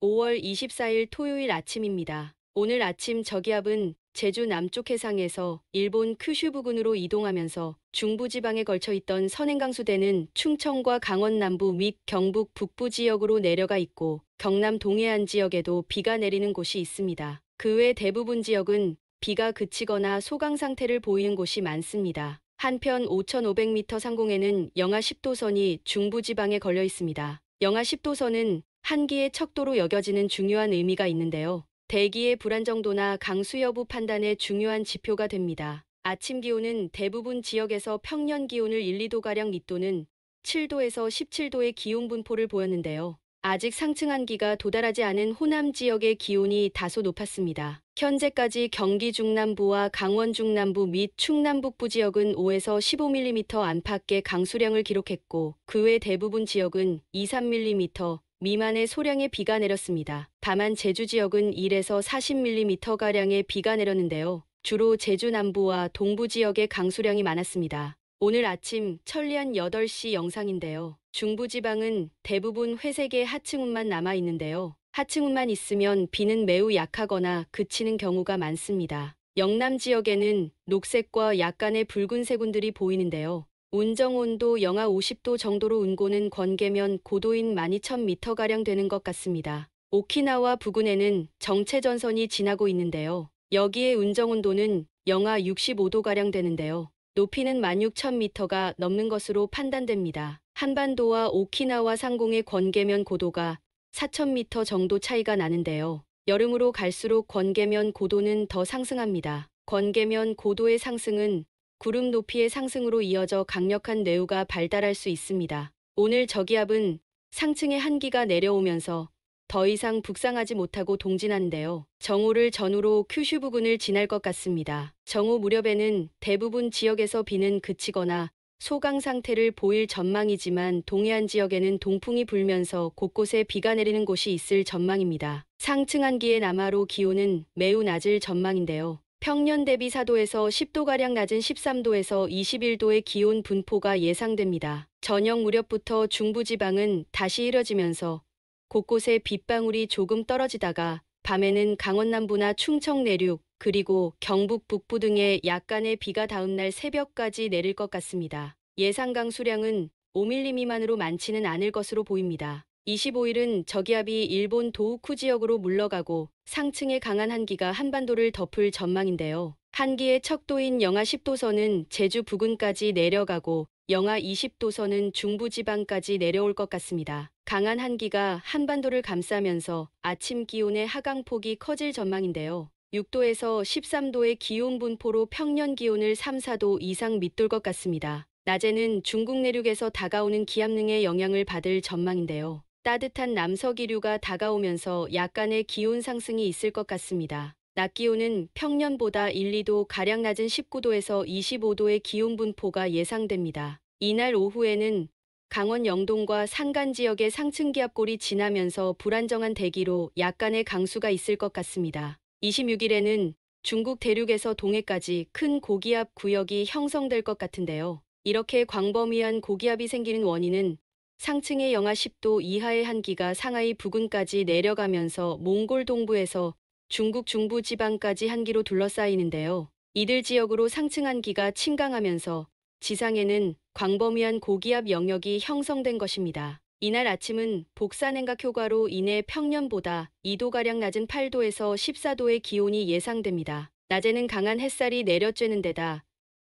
5월 24일 토요일 아침입니다. 오늘 아침 저기압은 제주 남쪽 해상에서 일본 큐슈 부근으로 이동하면서 중부지방에 걸쳐 있던 선행강수대는 충청과 강원 남부 및 경북 북부 지역으로 내려가 있고 경남 동해안 지역에도 비가 내리는 곳이 있습니다. 그 외 대부분 지역은 비가 그치거나 소강 상태를 보이는 곳이 많습니다. 한편 5,500m 상공에는 영하 10도선이 중부지방에 걸려 있습니다. 영하 10도선은 한기의 척도로 여겨지는 중요한 의미가 있는데요. 대기의 불안정도나 강수 여부 판단에 중요한 지표가 됩니다. 아침 기온은 대부분 지역에서 평년 기온을 1, 2도가량 밑도는 7도에서 17도의 기온 분포를 보였는데요. 아직 상층 한기가 도달하지 않은 호남 지역의 기온이 다소 높았습니다. 현재까지 경기 중남부와 강원 중남부 및 충남 북부 지역은 5에서 15mm 안팎의 강수량을 기록했고 그 외 대부분 지역은 2, 3mm 미만의 소량의 비가 내렸습니다. 다만 제주 지역은 1에서 40mm가량의 비가 내렸는데요. 주로 제주 남부와 동부 지역의 강수량이 많았습니다. 오늘 아침 천리안 8시 영상인데요. 중부지방은 대부분 회색의 하층운만 남아 있는데요. 하층운만 있으면 비는 매우 약하거나 그치는 경우가 많습니다. 영남 지역에는 녹색과 약간의 붉은색 운들이 보이는데요. 운정온도 영하 50도 정도로 운고는 권계면 고도인 12,000m가량 되는 것 같습니다. 오키나와 부근에는 정체전선이 지나고 있는데요. 여기에 운정온도는 영하 65도가량 되는데요. 높이는 16,000m가 넘는 것으로 판단됩니다. 한반도와 오키나와 상공의 권계면 고도가 4,000m 정도 차이가 나는데요. 여름으로 갈수록 권계면 고도는 더 상승합니다. 권계면 고도의 상승은 구름 높이의 상승으로 이어져 강력한 뇌우가 발달할 수 있습니다. 오늘 저기압은 상층의 한기가 내려오면서 더 이상 북상하지 못하고 동진하는데요. 정오를 전후로 큐슈 부근을 지날 것 같습니다. 정오 무렵에는 대부분 지역에서 비는 그치거나 소강 상태를 보일 전망이지만 동해안 지역에는 동풍이 불면서 곳곳에 비가 내리는 곳이 있을 전망입니다. 상층 한기의 남하로 기온은 매우 낮을 전망인데요. 평년 대비 4도에서 10도가량 낮은 13도에서 21도의 기온 분포가 예상됩니다. 저녁 무렵부터 중부지방은 다시 흐려지면서 곳곳에 빗방울이 조금 떨어지다가 밤에는 강원 남부나 충청 내륙 그리고 경북 북부 등에 약간의 비가 다음날 새벽까지 내릴 것 같습니다. 예상 강수량은 5mm 미만으로 많지는 않을 것으로 보입니다. 25일은 저기압이 일본 도호쿠 지역으로 물러가고 상층의 강한 한기가 한반도를 덮을 전망인데요. 한기의 척도인 영하 10도선은 제주 부근까지 내려가고 영하 20도선은 중부지방까지 내려올 것 같습니다. 강한 한기가 한반도를 감싸면서 아침 기온의 하강폭이 커질 전망인데요. 6도에서 13도의 기온 분포로 평년 기온을 3, 4도 이상 밑돌 것 같습니다. 낮에는 중국 내륙에서 다가오는 기압능의 영향을 받을 전망인데요. 따뜻한 남서기류가 다가오면서 약간의 기온 상승이 있을 것 같습니다. 낮 기온은 평년보다 1, 2도 가량 낮은 19도에서 25도의 기온 분포가 예상됩니다. 이날 오후에는 강원 영동과 산간 지역의 상층 기압골이 지나면서 불안정한 대기로 약간의 강수가 있을 것 같습니다. 26일에는 중국 대륙에서 동해까지 큰 고기압 구역이 형성될 것 같은데요. 이렇게 광범위한 고기압이 생기는 원인은 상층의 영하 10도 이하의 한기가 상하이 부근까지 내려가면서 몽골 동부에서 중국 중부 지방까지 한기로 둘러싸이는데요. 이들 지역으로 상층 한기가 침강하면서 지상에는 광범위한 고기압 영역이 형성된 것입니다. 이날 아침은 복사냉각 효과로 인해 평년보다 2도가량 낮은 8도에서 14도의 기온이 예상됩니다. 낮에는 강한 햇살이 내려쬐는 데다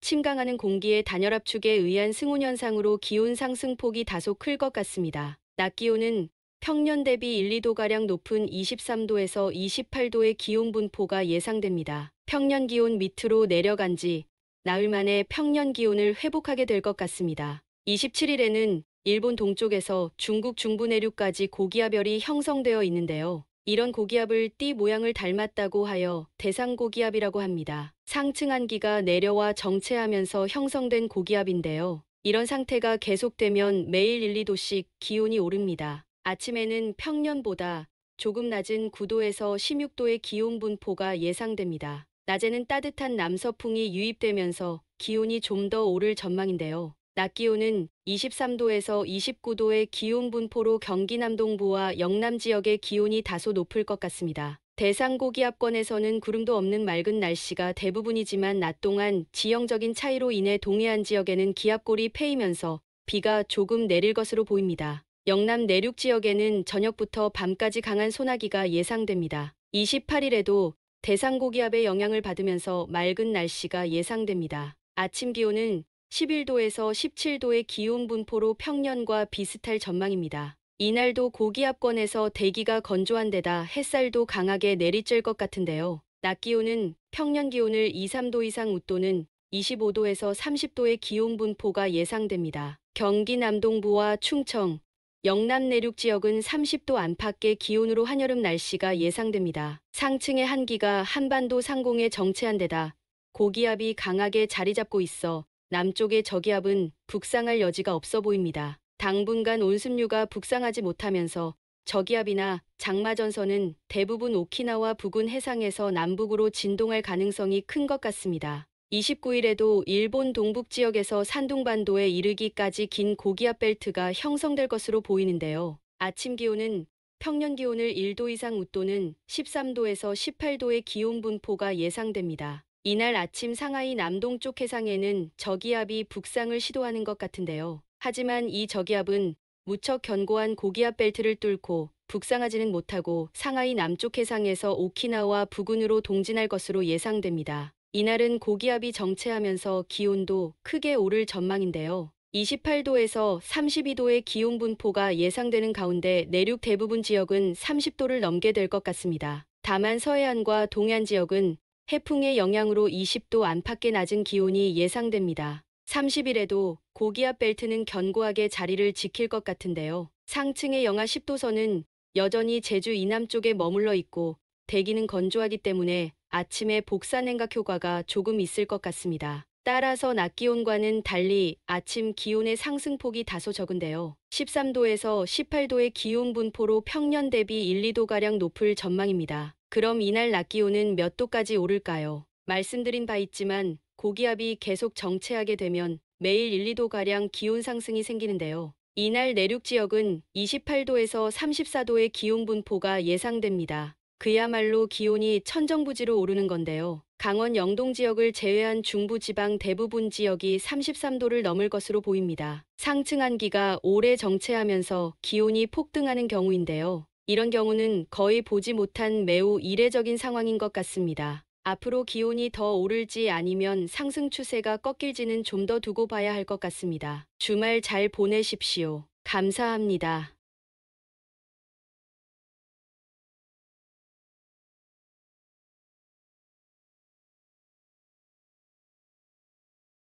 침강하는 공기의 단열압축에 의한 승온 현상으로 기온 상승폭이 다소 클 것 같습니다. 낮 기온은 평년 대비 1, 2도가량 높은 23도에서 28도의 기온 분포가 예상됩니다. 평년 기온 밑으로 내려간 지 나흘 만에 평년 기온을 회복하게 될 것 같습니다. 27일에는 일본 동쪽에서 중국 중부 내륙까지 고기압열이 형성되어 있는데요. 이런 고기압을 띠 모양을 닮았다고 하여 대상고기압이라고 합니다. 상층 한기가 내려와 정체하면서 형성된 고기압인데요. 이런 상태가 계속되면 매일 1, 2도씩 기온이 오릅니다. 아침에는 평년보다 조금 낮은 9도에서 16도의 기온 분포가 예상됩니다. 낮에는 따뜻한 남서풍이 유입되면서 기온이 좀 더 오를 전망인데요. 낮 기온은 23도에서 29도의 기온 분포로 경기 남동부와 영남 지역의 기온이 다소 높을 것 같습니다. 대상 고기압권에서는 구름도 없는 맑은 날씨가 대부분이지만 낮 동안 지형적인 차이로 인해 동해안 지역에는 기압골이 패이면서 비가 조금 내릴 것으로 보입니다. 영남 내륙 지역에는 저녁부터 밤까지 강한 소나기가 예상됩니다. 28일에도 대상 고기압의 영향을 받으면서 맑은 날씨가 예상됩니다. 아침 기온은 11도에서 17도의 기온 분포로 평년과 비슷할 전망입니다. 이날도 고기압권에서 대기가 건조한 데다 햇살도 강하게 내리쬐을 것 같은데요. 낮 기온은 평년 기온을 2, 3도 이상 웃도는 25도에서 30도의 기온 분포가 예상됩니다. 경기 남동부와 충청, 영남 내륙 지역은 30도 안팎의 기온으로 한여름 날씨가 예상됩니다. 상층의 한기가 한반도 상공에 정체한 데다 고기압이 강하게 자리 잡고 있어 남쪽의 저기압은 북상할 여지가 없어 보입니다. 당분간 온습류가 북상하지 못하면서 저기압이나 장마전선은 대부분 오키나와 부근 해상에서 남북으로 진동할 가능성이 큰 것 같습니다. 29일에도 일본 동북 지역에서 산둥반도에 이르기까지 긴 고기압 벨트가 형성될 것으로 보이는데요. 아침 기온은 평년 기온을 1도 이상 웃도는 13도에서 18도의 기온 분포가 예상됩니다. 이날 아침 상하이 남동쪽 해상에는 저기압이 북상을 시도하는 것 같은데요. 하지만 이 저기압은 무척 견고한 고기압 벨트를 뚫고 북상하지는 못하고 상하이 남쪽 해상에서 오키나와 부근으로 동진할 것으로 예상됩니다. 이날은 고기압이 정체하면서 기온도 크게 오를 전망인데요. 28도에서 32도의 기온 분포가 예상되는 가운데 내륙 대부분 지역은 30도를 넘게 될 것 같습니다. 다만 서해안과 동해안 지역은 해풍의 영향으로 20도 안팎의 낮은 기온이 예상됩니다. 30일에도 고기압 벨트는 견고하게 자리를 지킬 것 같은데요. 상층의 영하 10도선은 여전히 제주 이남 쪽에 머물러 있고 대기는 건조하기 때문에 아침에 복사 냉각 효과가 조금 있을 것 같습니다. 따라서 낮 기온과는 달리 아침 기온의 상승폭이 다소 적은데요. 13도에서 18도의 기온 분포로 평년 대비 1, 2도가량 높을 전망입니다. 그럼 이날 낮 기온은 몇 도까지 오를까요? 말씀드린 바 있지만 고기압이 계속 정체하게 되면 매일 1, 2도가량 기온 상승이 생기는데요. 이날 내륙 지역은 28도에서 34도의 기온 분포가 예상됩니다. 그야말로 기온이 천정부지로 오르는 건데요. 강원 영동 지역을 제외한 중부 지방 대부분 지역이 33도를 넘을 것으로 보입니다. 상층 한기가 오래 정체하면서 기온이 폭등하는 경우인데요. 이런 경우는 거의 보지 못한 매우 이례적인 상황인 것 같습니다. 앞으로 기온이 더 오를지 아니면 상승 추세가 꺾일지는 좀 더 두고 봐야 할 것 같습니다. 주말 잘 보내십시오. 감사합니다.